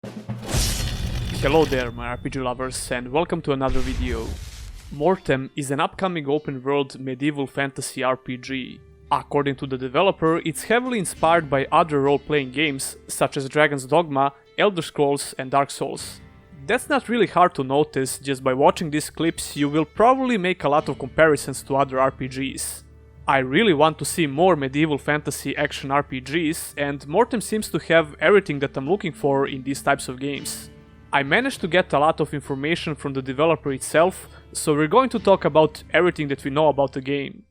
Hello there my RPG lovers and welcome to another video. Mortem is an upcoming open world medieval fantasy RPG. According to the developer, it's heavily inspired by other role-playing games such as Dragon's Dogma, Elder Scrolls and Dark Souls. That's not really hard to notice, just by watching these clips you will probably make a lot of comparisons to other RPGs. I really want to see more medieval fantasy action RPGs, and Mortem seems to have everything that I'm looking for in these types of games. I managed to get a lot of information from the developer itself, so we're going to talk about everything that we know about the game.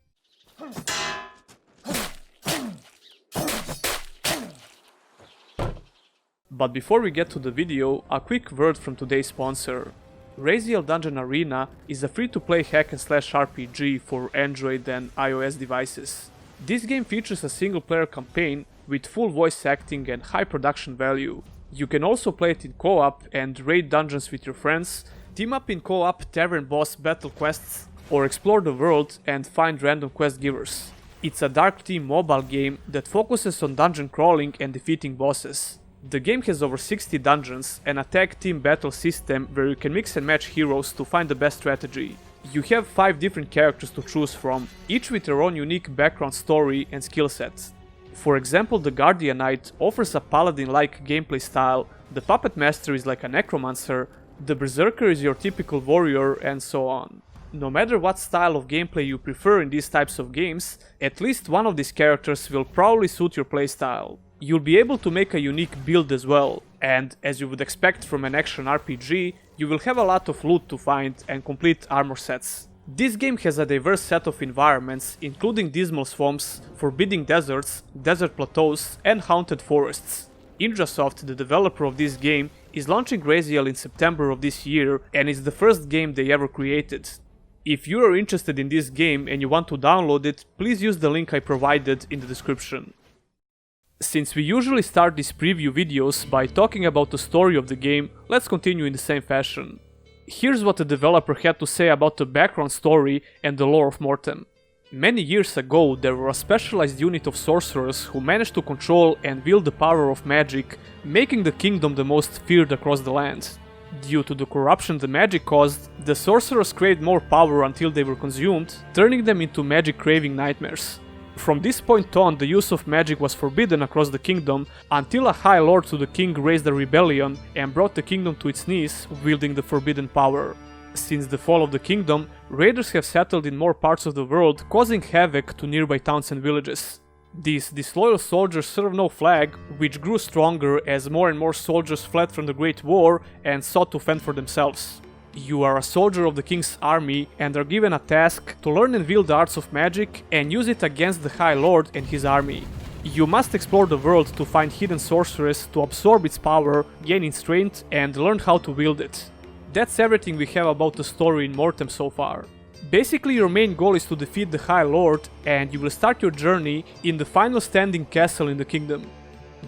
But before we get to the video, a quick word from today's sponsor. Raziel Dungeon Arena is a free-to-play hack-and-slash RPG for Android and iOS devices. This game features a single-player campaign with full voice acting and high production value. You can also play it in co-op and raid dungeons with your friends, team up in co-op tavern boss battle quests, or explore the world and find random quest givers. It's a dark theme mobile game that focuses on dungeon crawling and defeating bosses. The game has over 60 dungeons and a tag team battle system where you can mix and match heroes to find the best strategy. You have 5 different characters to choose from, each with their own unique background story and skill sets. For example, the Guardian Knight offers a paladin-like gameplay style, the Puppet Master is like a necromancer, the Berserker is your typical warrior, and so on. No matter what style of gameplay you prefer in these types of games, at least one of these characters will probably suit your playstyle. You'll be able to make a unique build as well, and as you would expect from an action RPG, you will have a lot of loot to find and complete armor sets. This game has a diverse set of environments, including dismal swamps, forbidding deserts, desert plateaus, and haunted forests. Indrasoft, the developer of this game, is launching Raziel in September of this year, and it's the first game they ever created. If you are interested in this game and you want to download it, please use the link I provided in the description. Since we usually start these preview videos by talking about the story of the game, let's continue in the same fashion. Here's what the developer had to say about the background story and the lore of Mortem. Many years ago, there were a specialized unit of sorcerers who managed to control and wield the power of magic, making the kingdom the most feared across the land. Due to the corruption the magic caused, the sorcerers craved more power until they were consumed, turning them into magic-craving nightmares. From this point on, the use of magic was forbidden across the kingdom until a high lord to the king raised a rebellion and brought the kingdom to its knees, wielding the forbidden power. Since the fall of the kingdom, raiders have settled in more parts of the world, causing havoc to nearby towns and villages. These disloyal soldiers serve no flag, which grew stronger as more and more soldiers fled from the Great War and sought to fend for themselves. You are a soldier of the king's army and are given a task to learn and wield the arts of magic and use it against the High Lord and his army. You must explore the world to find hidden sorceresses to absorb its power, gain its strength and learn how to wield it. That's everything we have about the story in Mortem so far. Basically your main goal is to defeat the High Lord and you will start your journey in the final standing castle in the kingdom.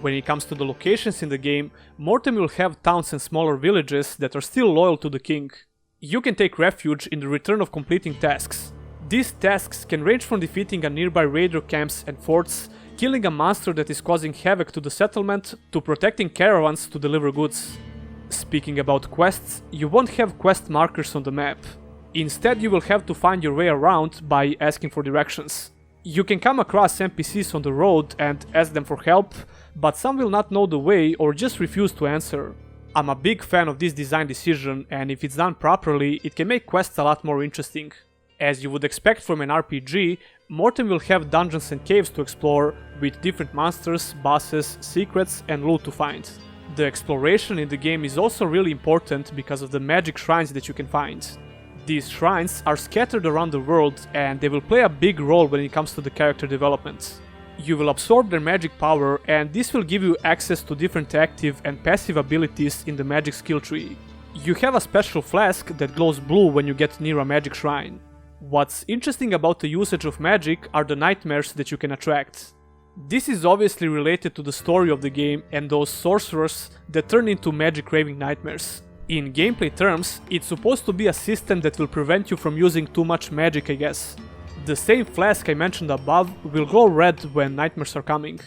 When it comes to the locations in the game, Mortem will have towns and smaller villages that are still loyal to the king. You can take refuge in the return of completing tasks. These tasks can range from defeating a nearby raider camps and forts, killing a monster that is causing havoc to the settlement, to protecting caravans to deliver goods. Speaking about quests, you won't have quest markers on the map. Instead, you will have to find your way around by asking for directions. You can come across NPCs on the road and ask them for help, but some will not know the way or just refuse to answer. I'm a big fan of this design decision, and if it's done properly, it can make quests a lot more interesting. As you would expect from an RPG, Mortem will have dungeons and caves to explore, with different monsters, bosses, secrets and loot to find. The exploration in the game is also really important because of the magic shrines that you can find. These shrines are scattered around the world and they will play a big role when it comes to the character development. You will absorb their magic power and this will give you access to different active and passive abilities in the magic skill tree. You have a special flask that glows blue when you get near a magic shrine. What's interesting about the usage of magic are the nightmares that you can attract. This is obviously related to the story of the game and those sorcerers that turn into magic-craving nightmares. In gameplay terms, it's supposed to be a system that will prevent you from using too much magic, I guess. The same flask I mentioned above will glow red when nightmares are coming.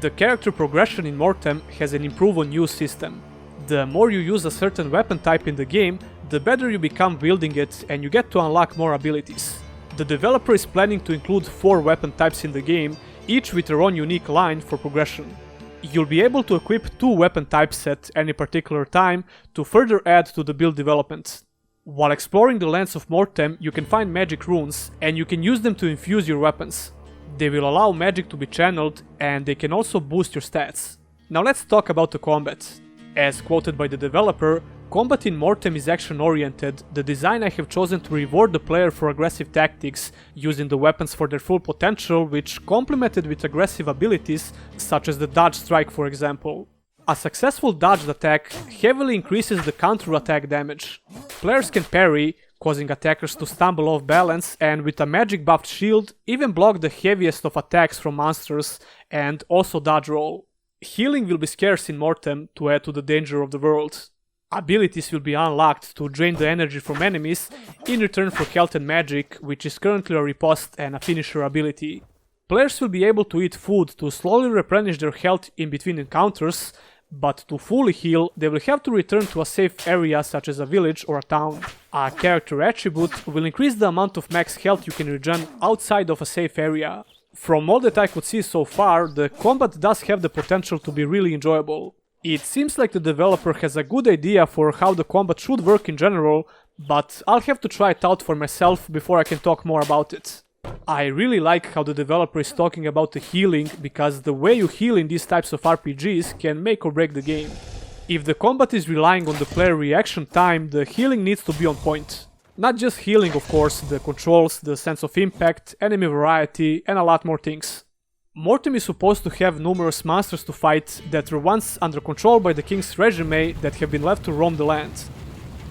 The character progression in Mortem has an improve on use system. The more you use a certain weapon type in the game, the better you become wielding it and you get to unlock more abilities. The developer is planning to include 4 weapon types in the game, each with their own unique line for progression. You'll be able to equip 2 weapon types at any particular time to further add to the build development. While exploring the lands of Mortem, you can find magic runes and you can use them to infuse your weapons. They will allow magic to be channeled and they can also boost your stats. Now let's talk about the combat. As quoted by the developer, combat in Mortem is action-oriented. The design I have chosen to reward the player for aggressive tactics, using the weapons for their full potential, which complemented with aggressive abilities such as the dodge strike, for example. A successful dodged attack heavily increases the counter-attack damage. Players can parry, causing attackers to stumble off balance, and with a magic buffed shield, even block the heaviest of attacks from monsters and also dodge roll. Healing will be scarce in Mortem to add to the danger of the world. Abilities will be unlocked to drain the energy from enemies in return for health and magic, which is currently a riposte and a finisher ability. Players will be able to eat food to slowly replenish their health in between encounters, but to fully heal, they will have to return to a safe area such as a village or a town. A character attribute will increase the amount of max health you can regen outside of a safe area. From all that I could see so far, the combat does have the potential to be really enjoyable. It seems like the developer has a good idea for how the combat should work in general, but I'll have to try it out for myself before I can talk more about it. I really like how the developer is talking about the healing, because the way you heal in these types of RPGs can make or break the game. If the combat is relying on the player reaction time, the healing needs to be on point. Not just healing, of course, the controls, the sense of impact, enemy variety, and a lot more things. Mortem is supposed to have numerous monsters to fight that were once under control by the king's regime that have been left to roam the land.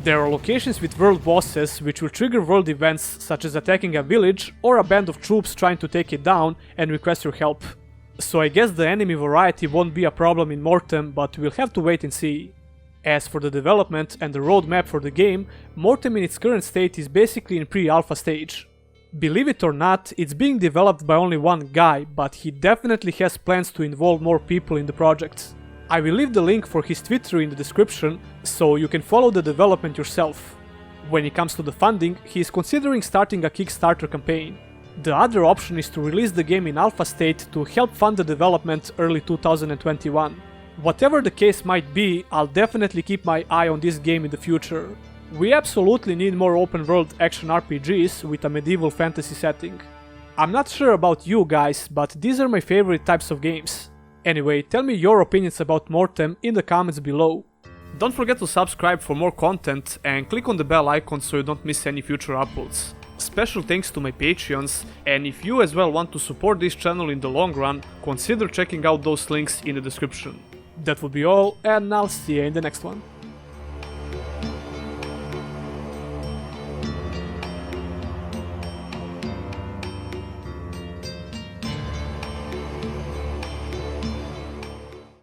There are locations with world bosses which will trigger world events such as attacking a village or a band of troops trying to take it down and request your help. So I guess the enemy variety won't be a problem in Mortem, but we'll have to wait and see. As for the development and the roadmap for the game, Mortem in its current state is basically in pre-alpha stage. Believe it or not, it's being developed by only one guy, but he definitely has plans to involve more people in the project. I will leave the link for his Twitter in the description, so you can follow the development yourself. When it comes to the funding, he is considering starting a Kickstarter campaign. The other option is to release the game in alpha state to help fund the development early 2021. Whatever the case might be, I'll definitely keep my eye on this game in the future. We absolutely need more open world action RPGs with a medieval fantasy setting. I'm not sure about you guys, but these are my favorite types of games. Anyway, tell me your opinions about Mortem in the comments below. Don't forget to subscribe for more content and click on the bell icon so you don't miss any future uploads. Special thanks to my Patreons, and if you as well want to support this channel in the long run, consider checking out those links in the description. That would be all, and I'll see you in the next one.